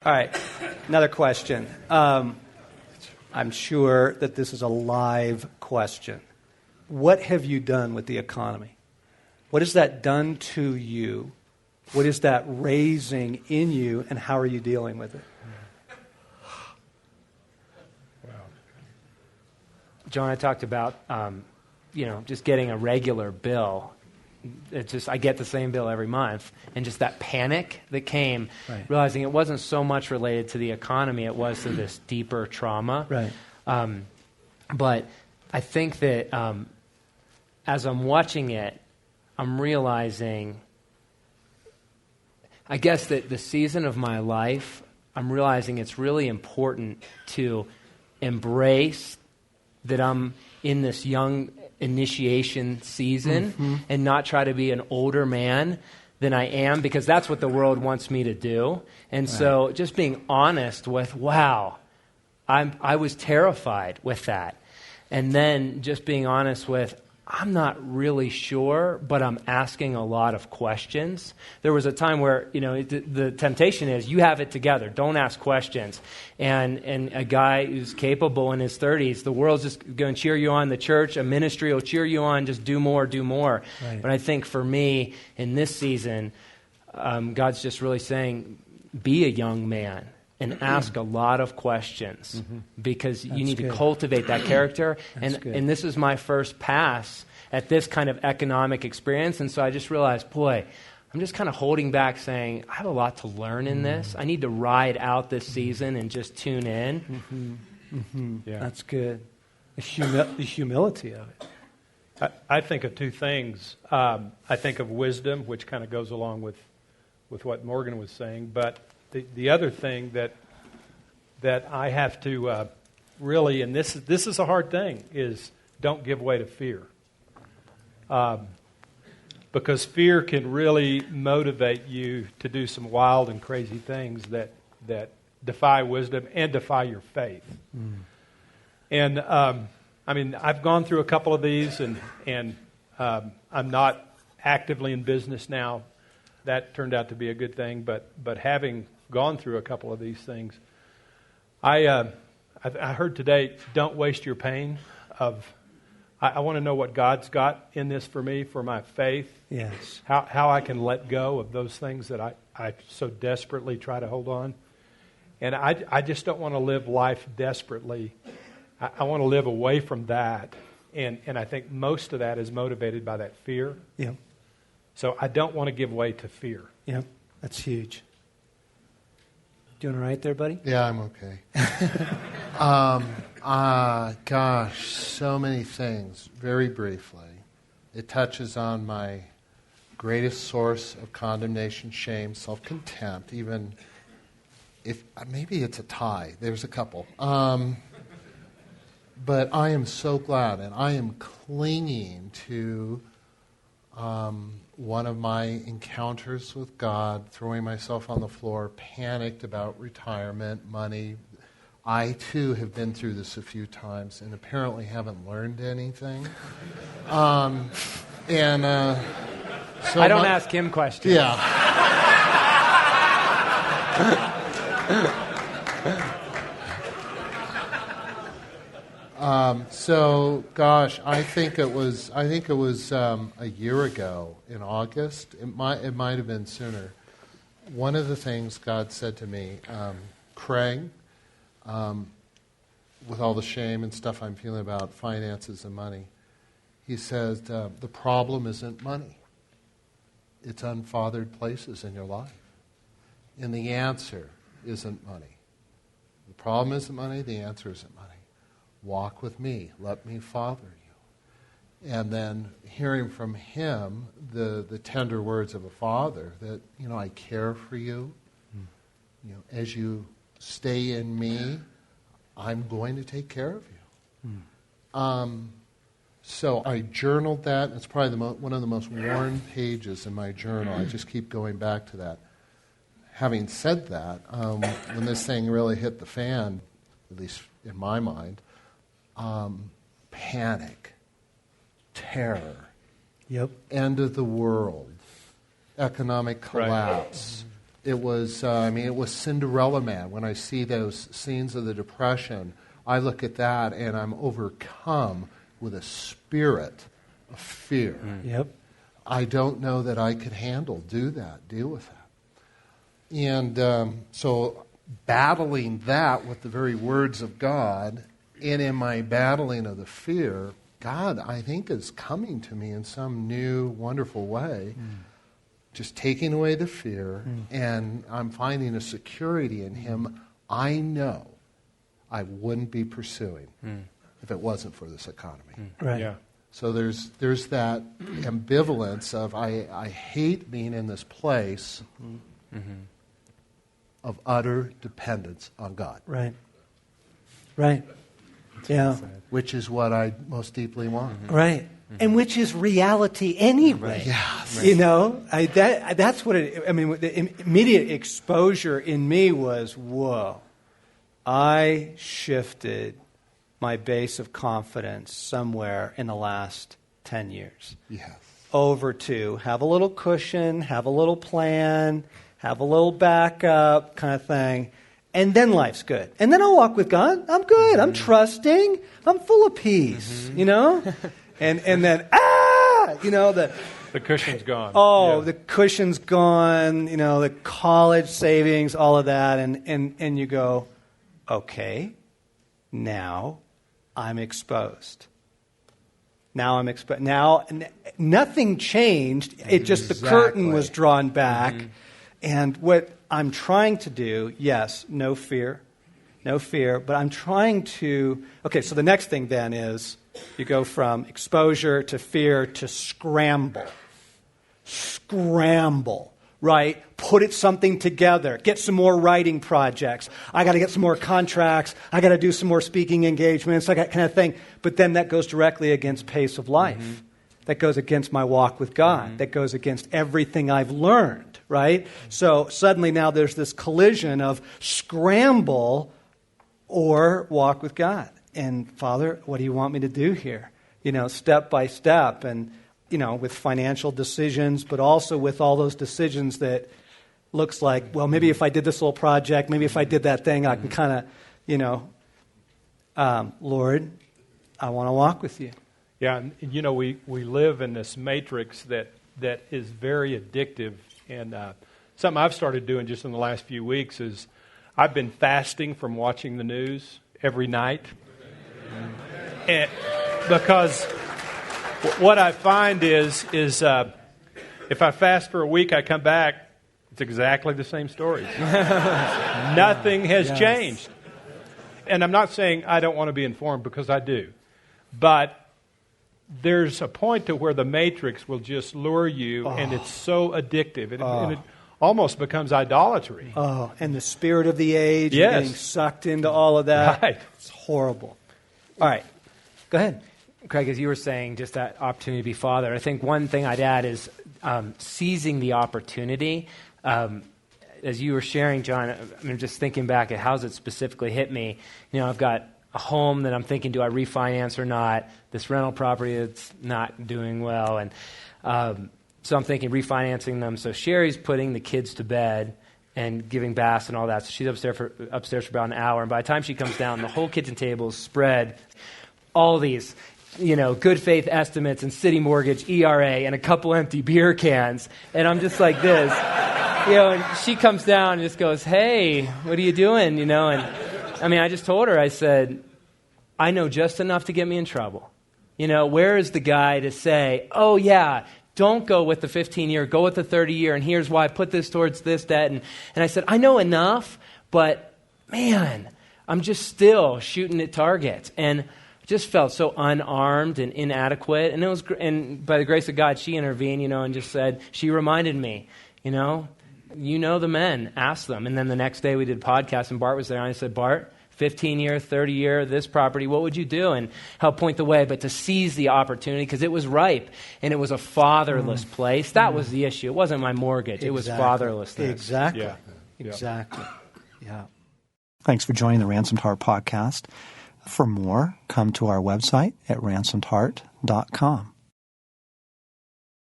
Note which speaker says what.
Speaker 1: All right, another question. I'm sure that this is a live question. What have you done with the economy? What has that done to you? What is that raising in you, and how are you dealing with it?
Speaker 2: Wow. John, I talked about, just getting a regular bill. It's just, I get the same bill every month. And just that panic that came,
Speaker 1: right.
Speaker 2: Realizing it wasn't so much related to the economy, it was to this deeper trauma.
Speaker 1: Right.
Speaker 2: But I think that as I'm watching it, I'm realizing, I guess that the season of my life, I'm realizing it's really important to embrace that I'm in this young initiation season and not try to be an older man than I am, because that's what the world wants me to do. And so just being honest with, wow, I was terrified with that. And then just being honest with, I'm not really sure, but I'm asking a lot of questions. There was a time where, the temptation is you have it together. Don't ask questions. And a guy who's capable in his 30s, the world's just going to cheer you on. The church, a ministry will cheer you on. Just do more, do more. Right. But I think for me in this season, God's just really saying, be a young man and ask a lot of questions because you need to cultivate that character. And this is my first pass at this kind of economic experience. And so I just realized, boy, I'm just kind of holding back saying, I have a lot to learn in this. I need to ride out this season and just tune in.
Speaker 1: Yeah. That's good. The humility of it.
Speaker 3: I think of two things. I think of wisdom, which kind of goes along with what Morgan was saying, but the other thing that I have to really, and this is a hard thing, is don't give way to fear. Because fear can really motivate you to do some wild and crazy things that defy wisdom and defy your faith. And I've gone through a couple of these, and I'm not actively in business now. That turned out to be a good thing, but having gone through a couple of these things, I heard today, don't waste your pain. I want to know what God's got in this for me, for my faith.
Speaker 1: Yes.
Speaker 3: How I can let go of those things that I so desperately try to hold on. And I just don't want to live life desperately. I want to live away from that. And I think most of that is motivated by that fear.
Speaker 1: Yeah.
Speaker 3: So I don't want to give way to fear.
Speaker 1: Yeah, that's huge. Doing all right there, buddy?
Speaker 4: Yeah, I'm okay. Gosh, so many things. Very briefly, it touches on my greatest source of condemnation, shame, self-contempt, even if maybe it's a tie. There's a couple. But I am so glad, and I am clinging to one of my encounters with God, throwing myself on the floor, panicked about retirement, money. I, too, have been through this a few times and apparently haven't learned anything. So
Speaker 2: I don't ask him questions.
Speaker 4: Yeah. I think it was a year ago in August. It might have been sooner. One of the things God said to me, Craig, with all the shame and stuff I'm feeling about finances and money, he says the problem isn't money; it's unfathered places in your life, and the answer isn't money. The problem isn't money. The answer isn't money. Walk with me. Let me father you. And then hearing from him the tender words of a father that, I care for you. As you stay in me, I'm going to take care of you. So I journaled that. It's probably one of the most worn pages in my journal. I just keep going back to that. Having said that, when this thing really hit the fan, at least in my mind, panic, terror, end of the world, economic collapse, It was Cinderella Man. When I see those scenes of the Depression, I look at that and I'm overcome with a spirit of fear.
Speaker 1: Yep.
Speaker 4: I don't know that I could deal with that. And so battling that with the very words of God, and in my battling of the fear, God, I think, is coming to me in some new, wonderful way, just taking away the fear, and I'm finding a security in Him I know I wouldn't be pursuing if it wasn't for this economy.
Speaker 1: Right.
Speaker 3: Yeah.
Speaker 4: So there's that ambivalence of I hate being in this place of utter dependence on God.
Speaker 1: Right. Right. Yeah.
Speaker 4: Which is what I most deeply want.
Speaker 1: Right. And which is reality anyway.
Speaker 4: Yes.
Speaker 1: You know, that's what the immediate exposure in me was, whoa, I shifted my base of confidence somewhere in the last 10 years.
Speaker 4: Yes.
Speaker 1: Over to have a little cushion, have a little plan, have a little backup kind of thing. And then life's good. And then I'll walk with God. I'm good. I'm trusting. I'm full of peace, you know? And then, the
Speaker 3: cushion's gone.
Speaker 1: Oh, the cushion's gone, the college savings, all of that. And you go, okay, now I'm exposed. Now nothing changed. It just, the curtain was drawn back. And what I'm trying to do, yes, no fear, but I'm trying to, okay, so the next thing then is you go from exposure to fear to scramble. Scramble, right? Put something together. Get some more writing projects. I got to get some more contracts. I got to do some more speaking engagements, that kind of thing. But then that goes directly against pace of life. That goes against my walk with God. That goes against everything I've learned, right? So suddenly now there's this collision of scramble or walk with God. And Father, what do you want me to do here? Step by step, and with financial decisions, but also with all those decisions that looks like, well, maybe if I did this little project, maybe if I did that thing, I can kind of, Lord, I want to walk with you.
Speaker 3: Yeah, and we live in this matrix that is very addictive. And something I've started doing just in the last few weeks is I've been fasting from watching the news every night. And because what I find is if I fast for a week, I come back, it's exactly the same stories. Nothing has changed. And I'm not saying I don't want to be informed, because I do. But there's a point to where the matrix will just lure you, and it's so addictive. And it almost becomes idolatry.
Speaker 1: Oh, and the spirit of the age, getting sucked into all of that.
Speaker 3: Right.
Speaker 1: It's horrible. All right. Go ahead.
Speaker 2: Craig, as you were saying, just that opportunity to be father, I think one thing I'd add is seizing the opportunity. As you were sharing, John, I'm just thinking back at how's it specifically hit me. I've got a home that I'm thinking, do I refinance or not? This rental property that's not doing well. And so I'm thinking refinancing them. So Sherry's putting the kids to bed and giving baths and all that. So she's upstairs for about an hour. And by the time she comes down, the whole kitchen table is spread. All these, good faith estimates and city mortgage, ERA, and a couple empty beer cans. And I'm just like this. And she comes down and just goes, hey, what are you doing? And I just told her, I said, I know just enough to get me in trouble. Where is the guy to say, oh, yeah, don't go with the 15-year, go with the 30-year, and here's why, put this towards this, that. And I said, I know enough, but, man, I'm just still shooting at targets. And I just felt so unarmed and inadequate. And by the grace of God, she intervened, and just said, she reminded me, you know the men, ask them. And then the next day we did a podcast, and Bart was there, and I said, Bart, 15-year, 30-year, this property, what would you do? And help point the way, but to seize the opportunity, because it was ripe, and it was a fatherless place. That was the issue. It wasn't my mortgage. It was fatherlessness.
Speaker 1: Exactly.
Speaker 3: Yeah.
Speaker 1: Exactly. Yeah.
Speaker 5: Thanks for joining the Ransomed Heart podcast. For more, come to our website at ransomedheart.com.